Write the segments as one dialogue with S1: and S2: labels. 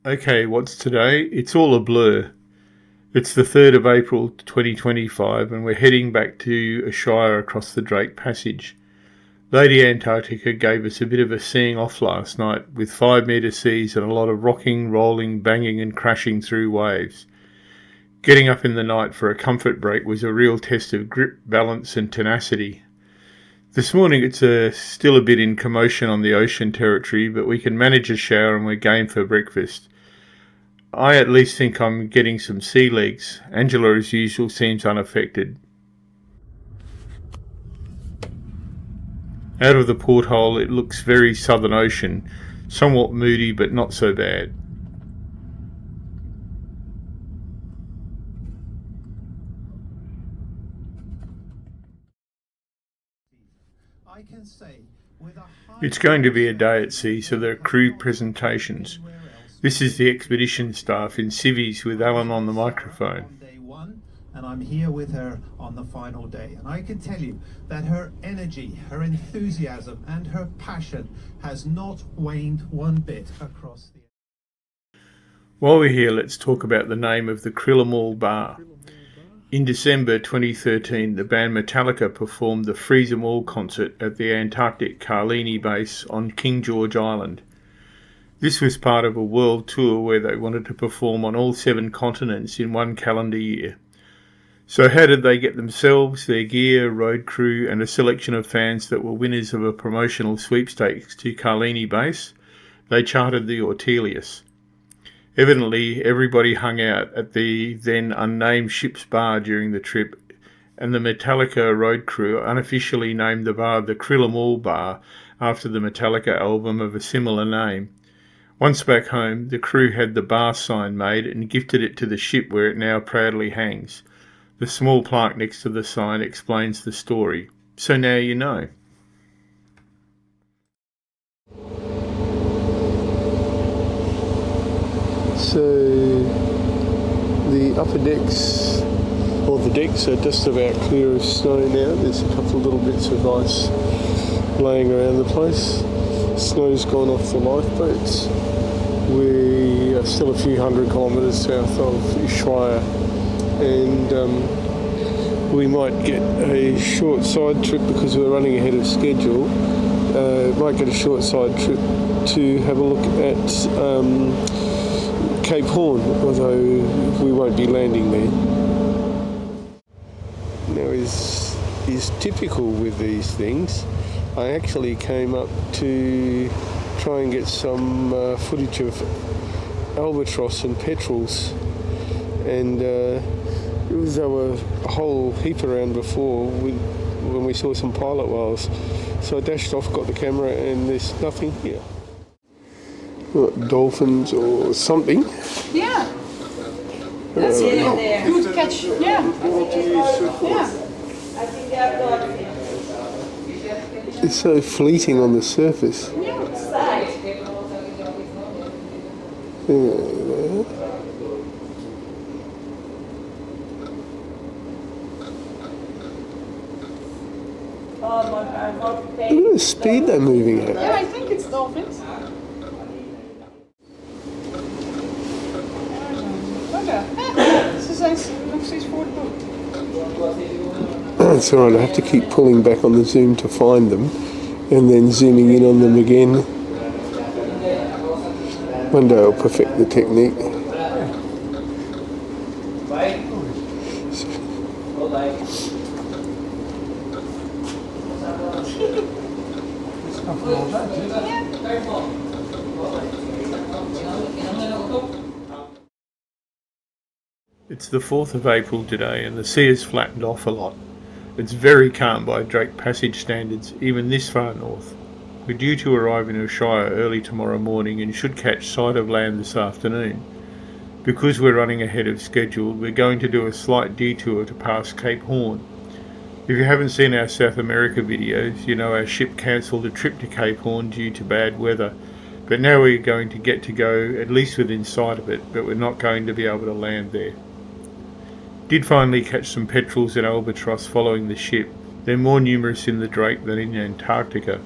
S1: Okay, what's today? It's all a blur. It's the 3rd of April 2025 and we're heading back to Ushuaia across the Drake Passage. Lady Antarctica gave us a bit of a seeing off last night with 5-metre seas and a lot of rocking, rolling, banging and crashing through waves. Getting up in the night for a comfort break was a real test of grip, balance and tenacity. This morning it's still a bit in commotion on the ocean territory, but we can manage a shower and we're game for breakfast. I at least think I'm getting some sea legs. Angela, as usual, seems unaffected. Out of the porthole it looks very Southern Ocean, somewhat moody but not so bad. It's going to be a day at sea, so there are crew presentations. This is the expedition staff in civvies with Alan on the microphone.
S2: Day one, and I'm here with her on the final day, and I can tell you that her energy, her enthusiasm and her passion has not waned one bit across the...
S1: While we're here, let's talk about the name of the Krill bar. In December 2013, the band Metallica performed the Freeze 'Em All concert at the Antarctic Carlini base on King George Island. This was part of a world tour where they wanted to perform on all 7 continents in one calendar year. So how did they get themselves, their gear, road crew and a selection of fans that were winners of a promotional sweepstakes to Carlini base? They chartered the Ortelius. Evidently, everybody hung out at the then unnamed ship's bar during the trip, and the Metallica road crew unofficially named the bar the Krill 'Em All Bar after the Metallica album of a similar name. Once back home, the crew had the bar sign made and gifted it to the ship where it now proudly hangs. The small plaque next to the sign explains the story. So now you know.
S3: So the upper decks, or the decks, are just about clear of snow now. There's a couple of little bits of ice laying around the place. Snow's gone off the lifeboats. We are still a few hundred kilometres south of Ushuaia, and we might get a short side trip because we're running ahead of schedule. Might get a short side trip to have a look at Cape Horn, although we won't be landing there. Now is typical with these things. I actually came up to try and get some footage of albatross and petrels, and there were a whole heap around before when we saw some pilot whales. So I dashed off, got the camera, and there's nothing here. What, dolphins or something?
S4: Yeah. That's it there. Good catch. Yeah.
S3: It's so fleeting on the surface. Look at the speed they're moving at.
S4: Yeah, I think it's dolphins.
S3: It's alright, I have to keep pulling back on the zoom to find them and then zooming in on them again. One day I'll perfect the technique.
S1: It's the 4th of April today and the sea has flattened off a lot. It's very calm by Drake Passage standards, even this far north. We're due to arrive in Ushuaia early tomorrow morning and should catch sight of land this afternoon. Because we're running ahead of schedule, we're going to do a slight detour to pass Cape Horn. If you haven't seen our South America videos, you know our ship cancelled a trip to Cape Horn due to bad weather, but now we're going to get to go at least within sight of it, but we're not going to be able to land there. Did finally catch some petrels and albatross following the ship. They're more numerous in the Drake than in Antarctica.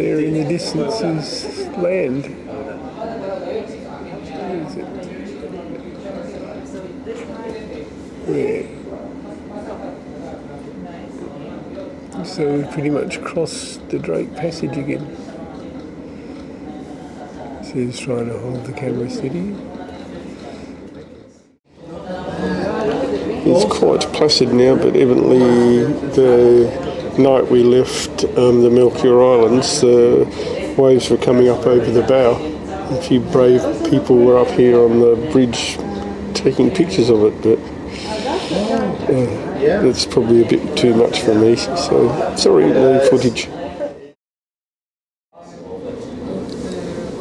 S3: there in the distance is land. Where is it? Yeah. So we pretty much crossed the Drake Passage again. So he's trying to hold the camera steady. It's quite placid now, but evidently the night we left the Melchior Islands, the waves were coming up over the bow. A few brave people were up here on the bridge taking pictures of it, but that's probably a bit too much for me, so sorry, no footage.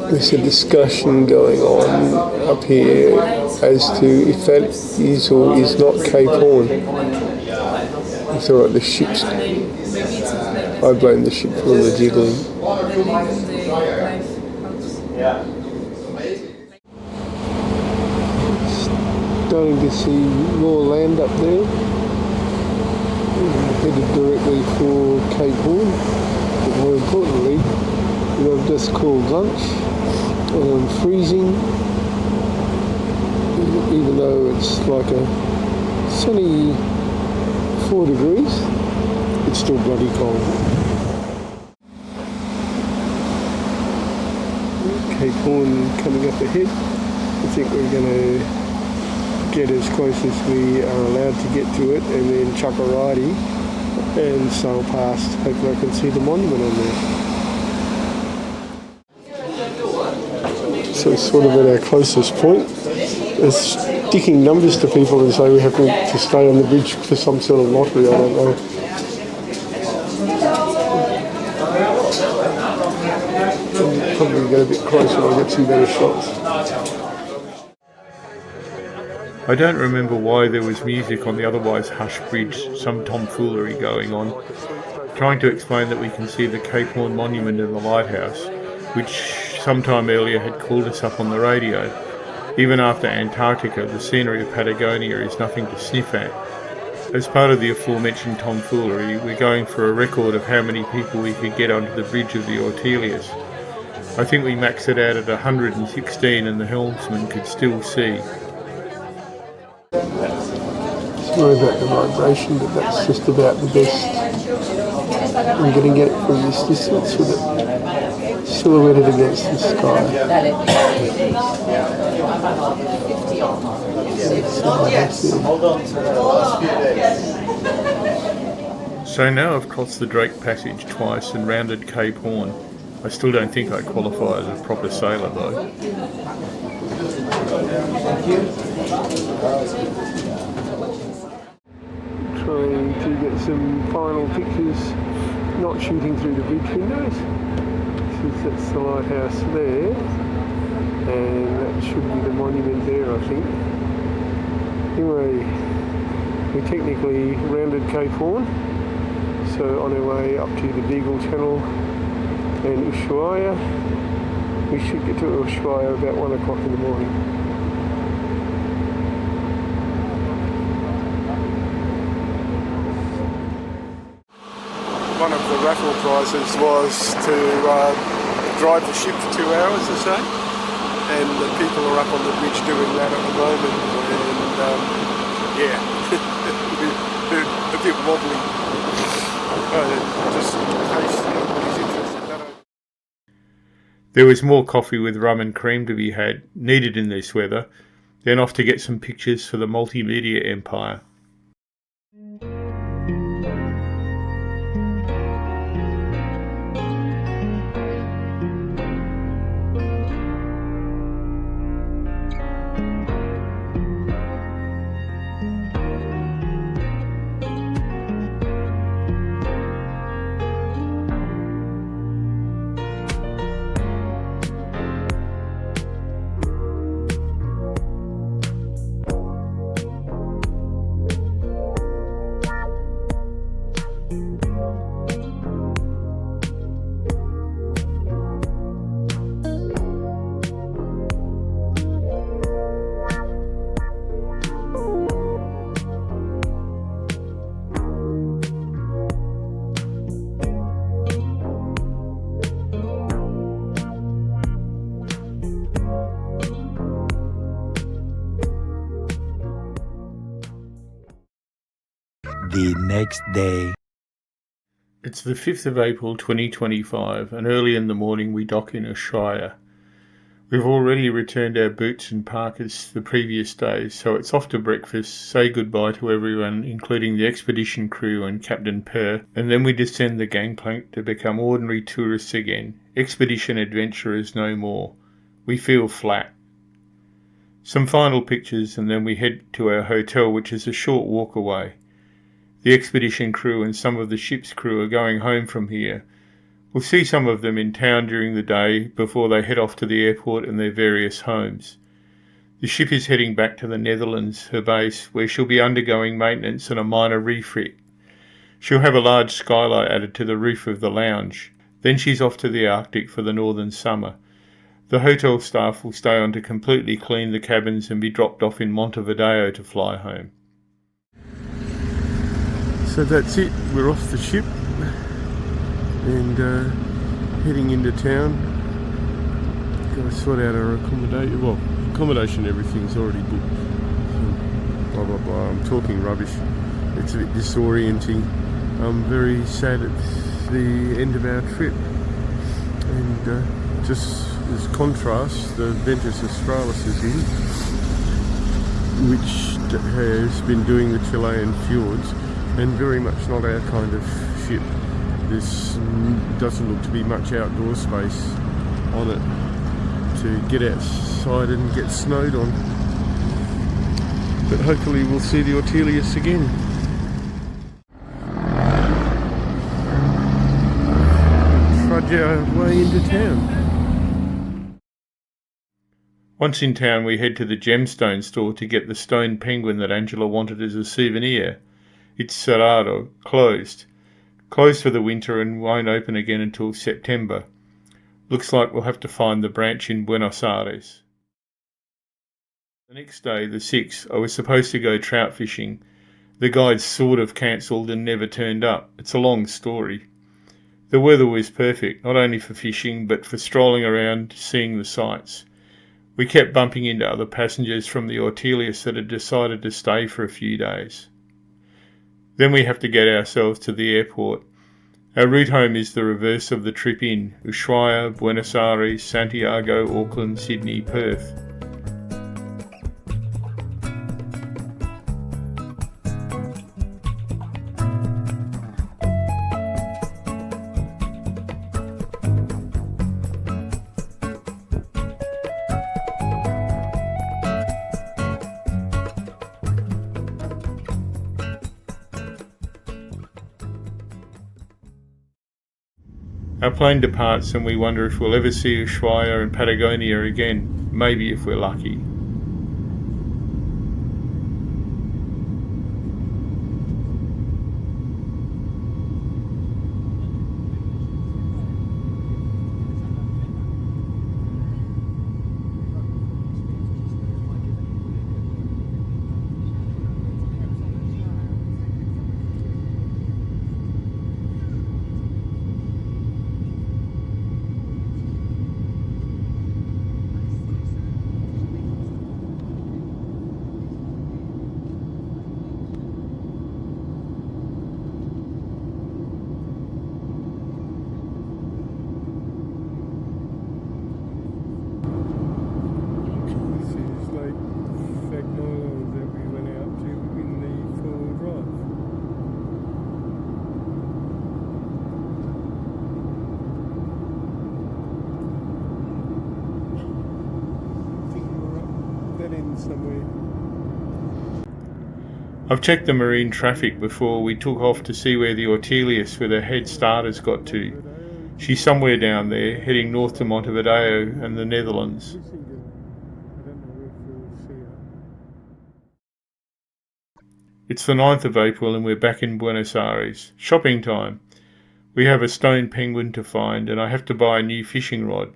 S3: There's a discussion going on up here as to if that is or is not Cape Horn. It's alright, the ship's... I blame the ship for the jiggling. Starting to see more land up there. Headed directly for Cape Horn, but more importantly, I've just called lunch. I'm freezing, even though it's like a sunny 4 degrees, it's still bloody cold. Cape Horn coming up ahead. I think we're going to get as close as we are allowed to get to it and then chuck a ridey and sail past. Hopefully I can see the monument on there. So it's sort of at our closest point. It's sticking numbers to people and say we have to stay on the bridge for some sort of lottery, I don't know. I'll probably get a bit closer and I'll get some better shots.
S1: I don't remember why there was music on the otherwise hushed bridge, some tomfoolery going on, trying to explain that we can see the Cape Horn monument in the lighthouse, which sometime earlier had called us up on the radio. Even after Antarctica, the scenery of Patagonia is nothing to sniff at. As part of the aforementioned tomfoolery, we're going for a record of how many people we could get onto the bridge of the Ortelius. I think we maxed it out at 116 and the helmsman could still see.
S3: Sorry about the vibration, but that's just about the best I'm going to get from this distance with it silhouetted against the sky.
S1: So now I've crossed the Drake Passage twice and rounded Cape Horn. I still don't think I qualify as a proper sailor though.
S3: Trying to get some final pictures, not shooting through the bridge windows, since that's the lighthouse there, and that should be the monument there, I think. Anyway, we technically rounded Cape Horn, so on our way up to the Beagle Channel and Ushuaia. We should get to Ushuaia about 1 o'clock in the morning. One of the raffle prizes was to drive the ship for 2 hours or so, and the people are up on the bridge doing that at the moment, and yeah, a bit wobbly. Just in case anybody's interested.
S1: There was more coffee with rum and cream to be had, needed in this weather, then off to get some pictures for the multimedia empire.
S5: the next day.
S1: It's the 5th of April 2025, and early in the morning we dock in Ushuaia. We've already returned our boots and parkas the previous day, so it's off to breakfast, say goodbye to everyone, including the expedition crew and Captain Per, and then we descend the gangplank to become ordinary tourists again. Expedition adventurers no more. We feel flat. Some final pictures, and then we head to our hotel, which is a short walk away. The expedition crew and some of the ship's crew are going home from here. We'll see some of them in town during the day before they head off to the airport and their various homes. The ship is heading back to the Netherlands, her base, where she'll be undergoing maintenance and a minor refit. She'll have a large skylight added to the roof of the lounge. Then she's off to the Arctic for the northern summer. The hotel staff will stay on to completely clean the cabins and be dropped off in Montevideo to fly home.
S3: So that's it, we're off the ship and heading into town. Got to sort out our accommodation. Well, accommodation, everything's already booked. Blah blah blah. I'm talking rubbish. It's a bit disorienting. I'm very sad it's the end of our trip. And just as contrast, the Ventus Australis is in, which has been doing the Chilean fjords, and very much not our kind of ship. This doesn't look to be much outdoor space on it to get outside and get snowed on. But hopefully we'll see the Ortelius again. Trudge our way into town.
S1: Once in town, we head to the gemstone store to get the stone penguin that Angela wanted as a souvenir. It's cerrado, closed. Closed for the winter and won't open again until September. Looks like we'll have to find the branch in Buenos Aires. The next day, the 6th, I was supposed to go trout fishing. The guide sort of cancelled and never turned up. It's a long story. The weather was perfect, not only for fishing, but for strolling around, seeing the sights. We kept bumping into other passengers from the Ortelius that had decided to stay for a few days. Then we have to get ourselves to the airport. Our route home is the reverse of the trip in: Ushuaia, Buenos Aires, Santiago, Auckland, Sydney, Perth. Our plane departs and we wonder if we'll ever see Ushuaia and Patagonia again, maybe if we're lucky.
S3: Somewhere.
S1: I've checked the marine traffic before we took off to see where the Ortelius with her head starters got to. She's somewhere down there, heading north to Montevideo and the Netherlands. It's the 9th of April and we're back in Buenos Aires. Shopping time. We have a stone penguin to find and I have to buy a new fishing rod.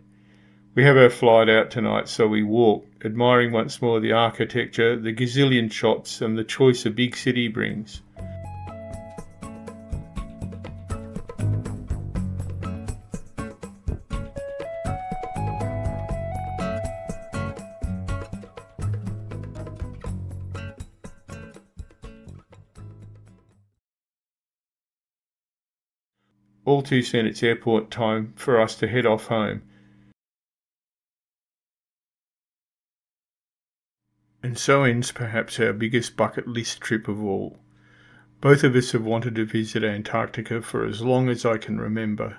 S1: We have our flight out tonight, so we walk, admiring once more the architecture, the gazillion shops and the choice a big city brings. all too soon it's airport time for us to head off home. And so ends perhaps our biggest bucket list trip of all. Both of us have wanted to visit Antarctica for as long as I can remember.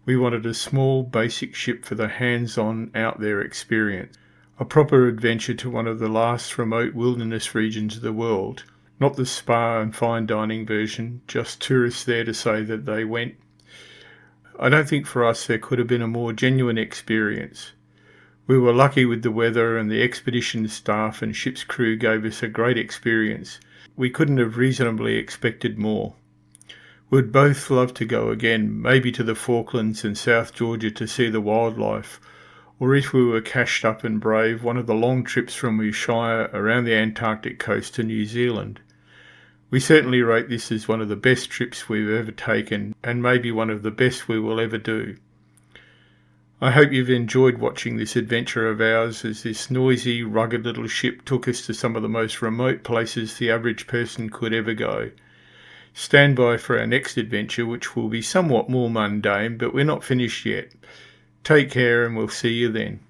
S1: We wanted a small, basic ship for the hands-on, out-there experience. A proper adventure to one of the last remote wilderness regions of the world. Not the spa and fine dining version, just tourists there to say that they went. I don't think for us there could have been a more genuine experience. We were lucky with the weather, and the expedition staff and ship's crew gave us a great experience. We couldn't have reasonably expected more. We'd both love to go again, maybe to the Falklands and South Georgia to see the wildlife, or if we were cashed up and brave, one of the long trips from Ushuaia around the Antarctic coast to New Zealand. We certainly rate this as one of the best trips we've ever taken, and maybe one of the best we will ever do. I hope you've enjoyed watching this adventure of ours as this noisy, rugged little ship took us to some of the most remote places the average person could ever go. Stand by for our next adventure, which will be somewhat more mundane, but we're not finished yet. Take care, and we'll see you then.